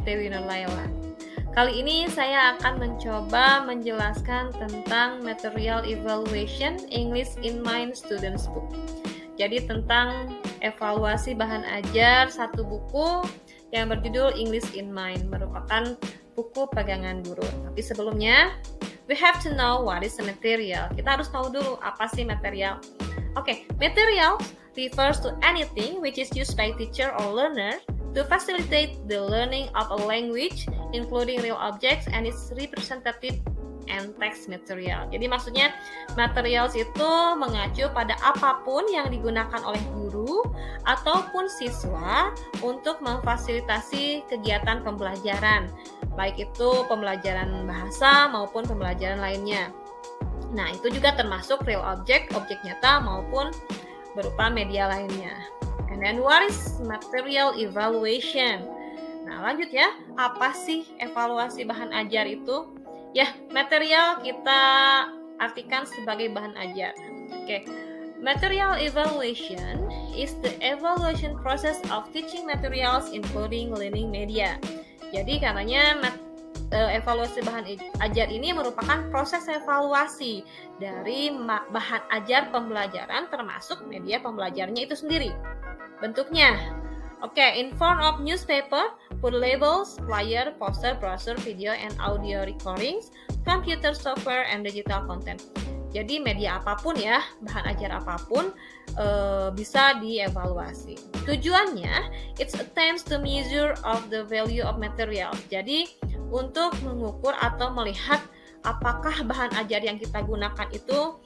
PT Winner Laila. Kali ini saya akan mencoba menjelaskan tentang Material Evaluation English in Mind Students Book. Jadi tentang evaluasi bahan ajar satu buku yang berjudul English in Mind, merupakan buku pegangan guru. Tapi sebelumnya, we have to know what is a material. Kita harus tahu dulu apa sih material. Oke, material refers to anything which is used by teacher or learner to facilitate the learning of a language, including real objects and its representative and text material. Jadi maksudnya materials itu mengacu pada apapun yang digunakan oleh guru ataupun siswa untuk memfasilitasi kegiatan pembelajaran, baik itu pembelajaran bahasa maupun pembelajaran lainnya. Nah, itu juga termasuk real object, objek nyata maupun berupa media lainnya. And then what is material evaluation? Nah, lanjut ya. Apa sih evaluasi bahan ajar itu? Ya, material kita artikan sebagai bahan ajar. Oke. Material evaluation is the evaluation process of teaching materials including learning media. Jadi katanya evaluasi bahan ajar ini merupakan proses evaluasi dari bahan ajar pembelajaran termasuk media pembelajarannya itu sendiri. Bentuknya, in form of newspaper, food labels, flyer, poster, brochure, video and audio recordings, computer software and digital content. Jadi media apapun ya, bahan ajar apapun bisa dievaluasi. Tujuannya, it attempts to measure of the value of material. Jadi untuk mengukur atau melihat apakah bahan ajar yang kita gunakan itu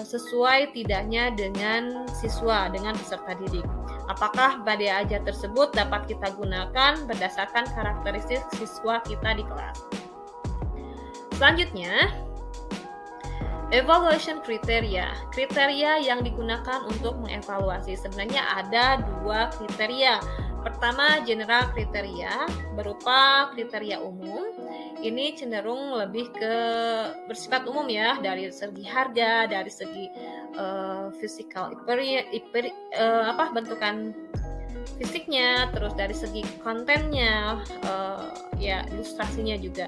sesuai tidaknya dengan siswa, dengan peserta didik. Apakah bahan ajar tersebut dapat kita gunakan berdasarkan karakteristik siswa kita di kelas. Selanjutnya, evaluation kriteria. Kriteria yang digunakan untuk mengevaluasi. Sebenarnya ada dua kriteria. Pertama, general kriteria berupa kriteria umum. Ini cenderung lebih ke bersifat umum ya, dari segi harga, dari segi physical bentukan fisiknya, terus dari segi kontennya, ilustrasinya juga.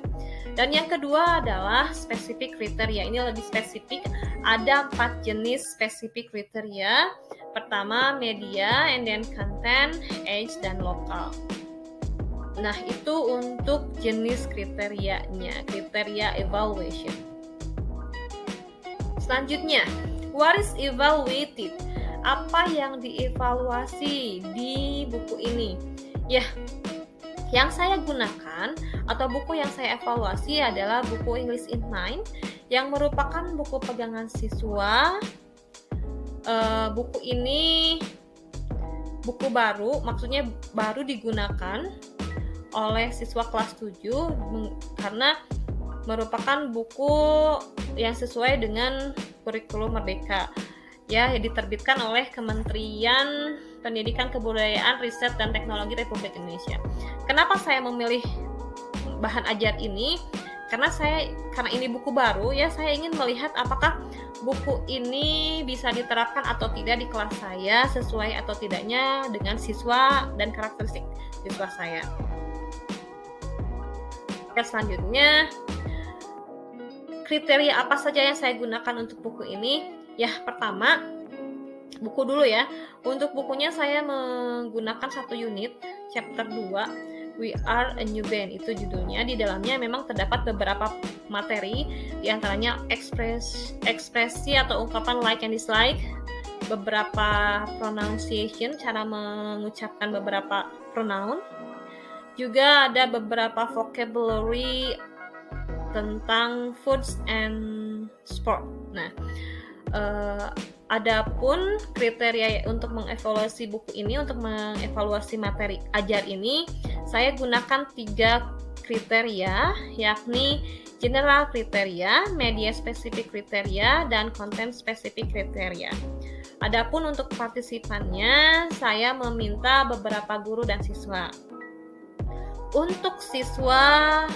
Dan yang kedua adalah spesifik kriteria. Ini lebih spesifik. Ada 4 jenis spesifik kriteria. Pertama, media, and then content, age, dan lokal. Nah, itu untuk jenis kriterianya, kriteria evaluation. Selanjutnya, what is evaluated? Apa yang dievaluasi di buku ini? Ya, yang saya gunakan atau buku yang saya evaluasi adalah buku English in Mind yang merupakan buku pegangan siswa. Buku ini buku baru, maksudnya baru digunakan oleh siswa kelas 7 karena merupakan buku yang sesuai dengan kurikulum Merdeka. Ya, diterbitkan oleh Kementerian Pendidikan, Kebudayaan, Riset, dan Teknologi Republik Indonesia. Kenapa saya memilih bahan ajar ini? Karena ini buku baru ya, saya ingin melihat apakah buku ini bisa diterapkan atau tidak di kelas saya, sesuai atau tidaknya dengan siswa dan karakteristik siswa saya. Oke, selanjutnya kriteria apa saja yang saya gunakan untuk buku ini? Ya, pertama, buku dulu ya. Untuk bukunya saya menggunakan satu unit, chapter 2, We Are a New Band, itu judulnya. Di dalamnya memang terdapat beberapa materi, diantaranya ekspresi atau ungkapan like and dislike, beberapa pronunciation, cara mengucapkan beberapa pronoun, juga ada beberapa vocabulary tentang foods and sport. Nah, adapun kriteria untuk mengevaluasi buku ini, untuk mengevaluasi materi ajar ini, saya gunakan 3 kriteria, yakni general kriteria, media spesifik kriteria, dan konten spesifik kriteria. Adapun untuk partisipannya, saya meminta beberapa guru dan siswa. Untuk siswa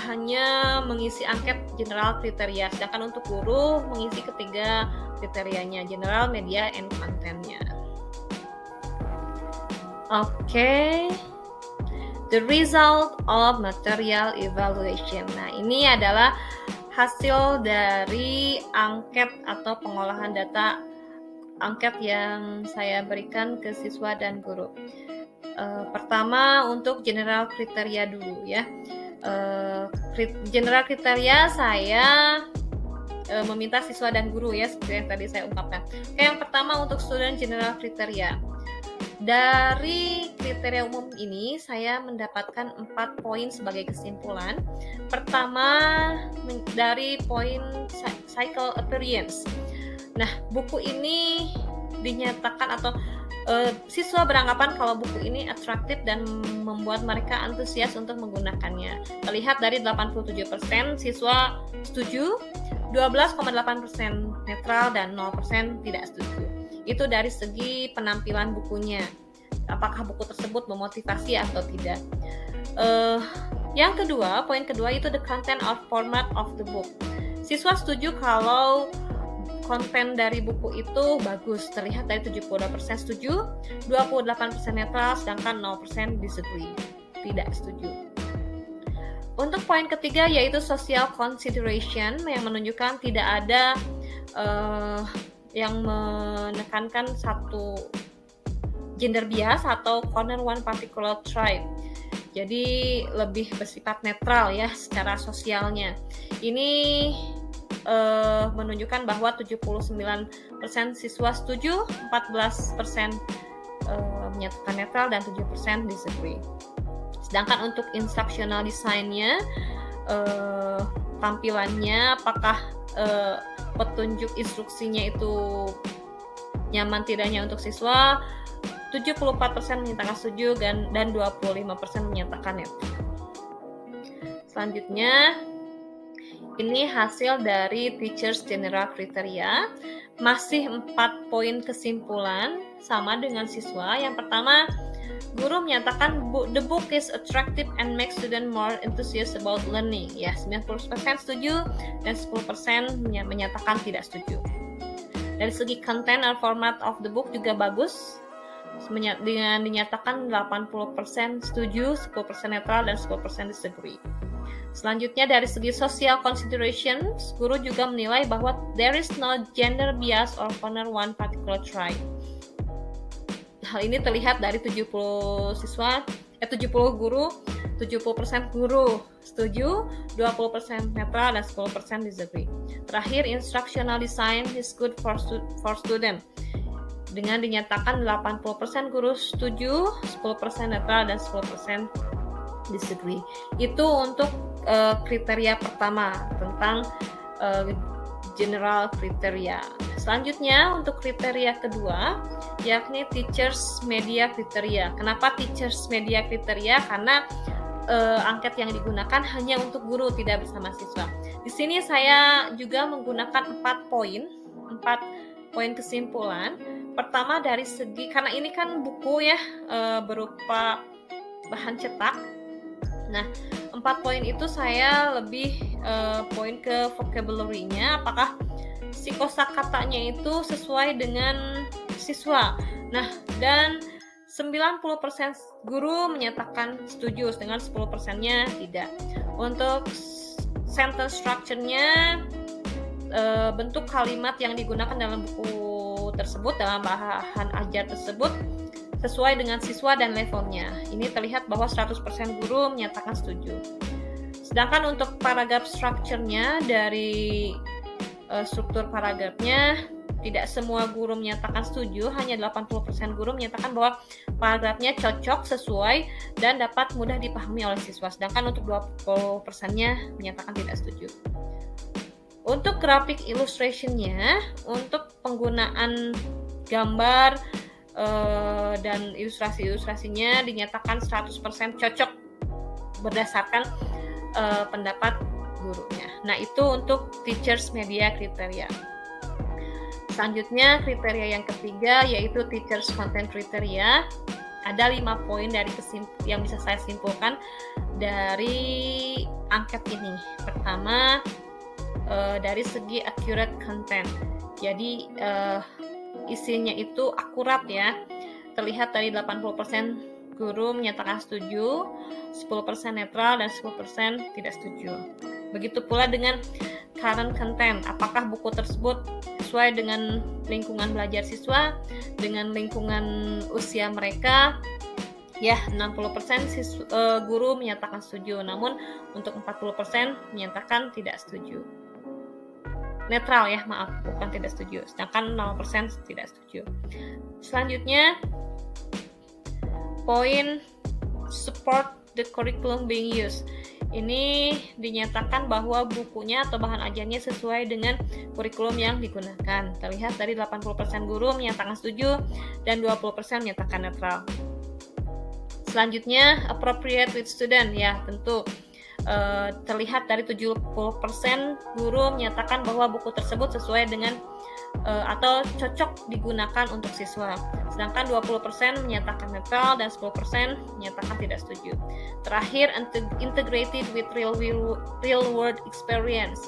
hanya mengisi angket general kriteria, sedangkan untuk guru mengisi ketiga kriterianya, general, media, and kontennya. Oke. The result of material evaluation. Nah, ini adalah hasil dari angket atau pengolahan data angket yang saya berikan ke siswa dan guru. Pertama, untuk general kriteria dulu ya. General kriteria saya meminta siswa dan guru ya, seperti yang tadi saya ungkapkan. Yang pertama untuk student general kriteria. Dari kriteria umum ini saya mendapatkan 4 poin sebagai kesimpulan. Pertama, dari poin cycle appearance. Nah, buku ini dinyatakan atau siswa beranggapan kalau buku ini atraktif dan membuat mereka antusias untuk menggunakannya. Terlihat dari 87% siswa setuju, 12,8% netral, dan 0% tidak setuju. Itu dari segi penampilan bukunya, apakah buku tersebut memotivasi atau tidak. Yang kedua, poin kedua itu the content or format of the book. Siswa setuju kalau konten dari buku itu bagus, terlihat dari 72% setuju, 28% netral, sedangkan 0% disagree, tidak setuju. Untuk poin ketiga yaitu social consideration, yang menunjukkan tidak ada yang menekankan satu gender bias atau corner one particular tribe. Jadi lebih bersifat netral ya secara sosialnya. Ini menunjukkan bahwa 79% siswa setuju, 14% menyatakan netral, dan 7% disagree. Sedangkan untuk instructional design-nya, tampilannya, apakah petunjuk instruksinya itu nyaman tidaknya untuk siswa, 74% menyatakan setuju dan 25% menyatakan netral. Selanjutnya, ini hasil dari teachers general criteria. Masih 4 poin kesimpulan sama dengan siswa. Yang pertama, guru menyatakan the book is attractive and makes student more enthusiastic about learning. Ya, 90% setuju dan 10% menyatakan tidak setuju. Dari segi content or format of the book juga bagus. Dengan dinyatakan 80% setuju, 10% netral, dan 10% disagree. Selanjutnya dari segi social considerations, guru juga menilai bahwa there is no gender bias or corner one particular tribe. Hal ini terlihat dari 70 guru, 70% guru setuju, 20% netral, dan 10% disagree. Terakhir, instructional design is good for student. Dengan dinyatakan 80% guru setuju, 10% netral, dan 10% disagree. Itu untuk kriteria pertama tentang general kriteria. Selanjutnya untuk kriteria kedua, yakni teachers media kriteria. Kenapa teachers media kriteria? Karena angket yang digunakan hanya untuk guru, tidak bersama siswa. Di sini saya juga menggunakan 4 poin kesimpulan. Pertama, dari segi, karena ini kan buku ya berupa bahan cetak. Nah, 4 poin itu saya lebih poin ke vocabulary-nya, apakah si kosakatanya itu sesuai dengan siswa. Nah, dan 90% guru menyatakan setuju, dengan 10%-nya tidak. Untuk sentence structure-nya, bentuk kalimat yang digunakan dalam buku tersebut, dalam bahan ajar tersebut, sesuai dengan siswa dan levelnya. Ini terlihat bahwa 100% guru menyatakan setuju. Sedangkan untuk paragraph structure-nya, dari struktur paragrafnya, tidak semua guru menyatakan setuju, hanya 80% guru menyatakan bahwa paragrafnya cocok, sesuai, dan dapat mudah dipahami oleh siswa. Sedangkan untuk 20%-nya menyatakan tidak setuju. Untuk graphic illustration-nya, untuk penggunaan gambar dan ilustrasi-ilustrasinya dinyatakan 100% cocok berdasarkan pendapat gurunya. Nah, itu untuk teachers media kriteria. Selanjutnya kriteria yang ketiga yaitu teachers content kriteria. Ada 5 poin dari yang bisa saya simpulkan dari angket ini. Pertama, dari segi accurate content. Jadi isinya itu akurat ya. Terlihat dari 80% guru menyatakan setuju, 10% netral, dan 10% tidak setuju. Begitu pula dengan current content, apakah buku tersebut sesuai dengan lingkungan belajar siswa, dengan lingkungan usia mereka. Ya, 60% guru menyatakan setuju, namun untuk 40% menyatakan tidak setuju. Netral ya, maaf, bukan tidak setuju. Sedangkan 0% tidak setuju. Selanjutnya, poin support the curriculum being used. Ini dinyatakan bahwa bukunya atau bahan ajarnya sesuai dengan kurikulum yang digunakan. Terlihat dari 80% guru menyatakan setuju dan 20% menyatakan netral. Selanjutnya, appropriate with student, ya tentu terlihat dari 70% guru menyatakan bahwa buku tersebut sesuai dengan atau cocok digunakan untuk siswa. Sedangkan 20% menyatakan netral dan 10% menyatakan tidak setuju. Terakhir, integrated with real world experience.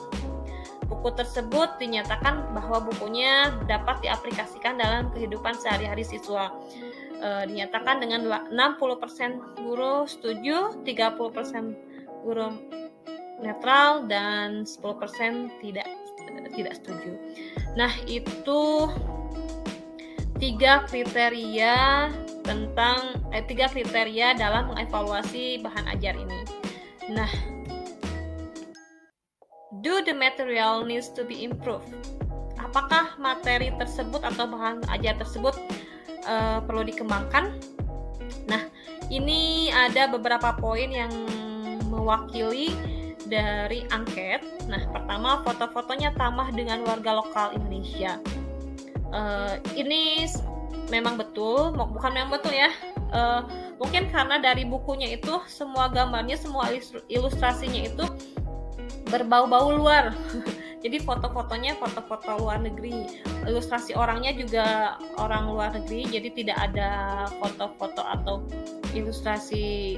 Buku tersebut dinyatakan bahwa bukunya dapat diaplikasikan dalam kehidupan sehari-hari siswa. Dinyatakan dengan 60% guru setuju, 30% guru netral, dan 10% tidak setuju. Nah, itu tiga kriteria dalam mengevaluasi bahan ajar ini. Nah, do the material needs to be improved? Apakah materi tersebut atau bahan ajar tersebut perlu dikembangkan? Nah, ini ada beberapa poin yang mewakili dari angket. Nah, pertama, foto-fotonya tamah dengan warga lokal Indonesia. Ini memang betul, bukan memang betul ya. Mungkin karena dari bukunya itu semua gambarnya, semua ilustrasinya itu berbau-bau luar. Jadi foto-fotonya foto-foto luar negeri, ilustrasi orangnya juga orang luar negeri. Jadi tidak ada foto-foto atau ilustrasi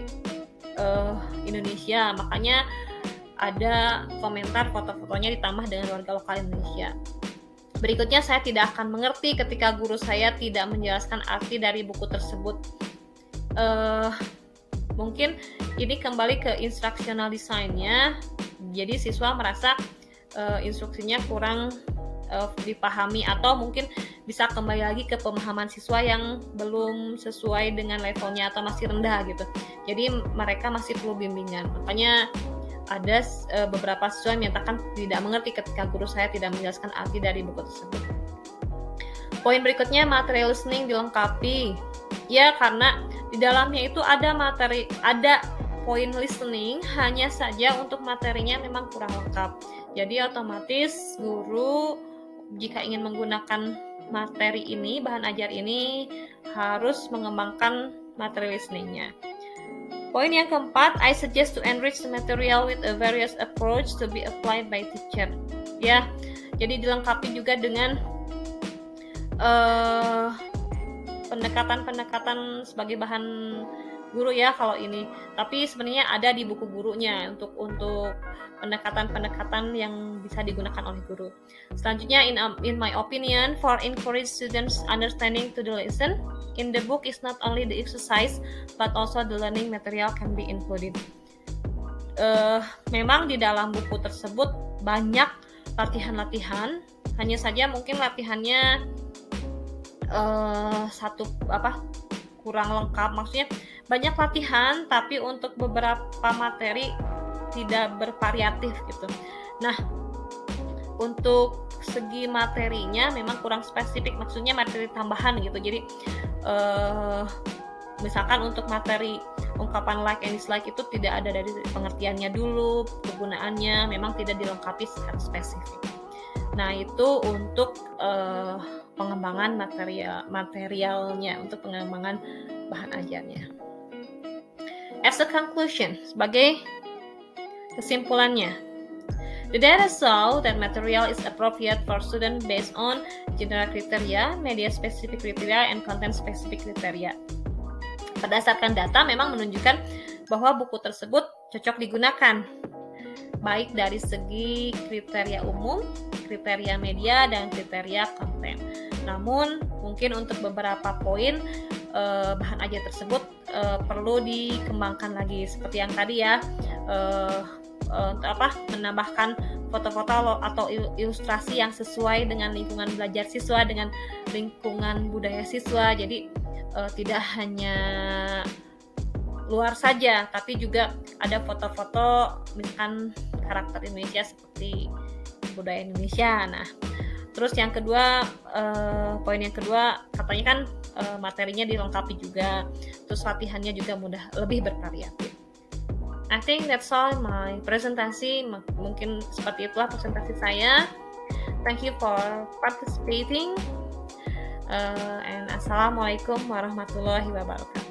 Indonesia. Makanya ada komentar foto-fotonya ditambah dengan warga lokal Indonesia. Berikutnya, saya tidak akan mengerti ketika guru saya tidak menjelaskan arti dari buku tersebut. Mungkin ini kembali ke instructional design-nya. Jadi siswa merasa instruksinya kurang dipahami, atau mungkin bisa kembali lagi ke pemahaman siswa yang belum sesuai dengan levelnya atau masih rendah gitu. Jadi mereka masih perlu bimbingan. Makanya ada beberapa siswa yang menyatakan tidak mengerti ketika guru saya tidak menjelaskan arti dari buku tersebut. Poin berikutnya, materi listening dilengkapi. Ya, karena di dalamnya itu ada poin listening, hanya saja untuk materinya memang kurang lengkap. Jadi otomatis guru jika ingin menggunakan materi ini, bahan ajar ini, harus mengembangkan materi listeningnya. Poin yang keempat, I suggest to enrich the material with a various approach to be applied by teacher. Ya, jadi dilengkapi juga dengan pendekatan sebagai bahan guru ya kalau ini. Tapi sebenarnya ada di buku gurunya untuk pendekatan yang bisa digunakan oleh guru. Selanjutnya, in my opinion, for encourage students understanding to the lesson, in the book is not only the exercise but also the learning material can be included. Memang di dalam buku tersebut banyak latihan-latihan, hanya saja mungkin latihannya kurang lengkap. Maksudnya banyak latihan tapi untuk beberapa materi tidak bervariatif gitu. Nah, untuk segi materinya memang kurang spesifik, maksudnya materi tambahan gitu. Jadi misalkan untuk materi ungkapan like and dislike itu tidak ada dari pengertiannya dulu, kegunaannya memang tidak dilengkapi secara spesifik. Nah, itu untuk pengembangan materialnya, untuk pengembangan bahan ajarnya. As a conclusion, sebagai kesimpulannya, the data show that material is appropriate for students based on general criteria, media specific criteria, and content specific criteria. Berdasarkan data memang menunjukkan bahwa buku tersebut cocok digunakan, baik dari segi kriteria umum, kriteria media, dan kriteria konten. Namun, mungkin untuk beberapa poin bahan ajar tersebut perlu dikembangkan lagi seperti yang tadi ya, menambahkan foto-foto atau ilustrasi yang sesuai dengan lingkungan belajar siswa, dengan lingkungan budaya siswa. Jadi tidak hanya luar saja, tapi juga ada foto-foto misalkan karakter Indonesia seperti budaya Indonesia. Nah, terus yang kedua, poin yang kedua katanya kan materinya dilengkapi juga, terus latihannya juga lebih bervariatif. I think that's all my presentasi. Mungkin seperti itulah presentasi saya. Thank you for participating. And assalamualaikum warahmatullahi wabarakatuh.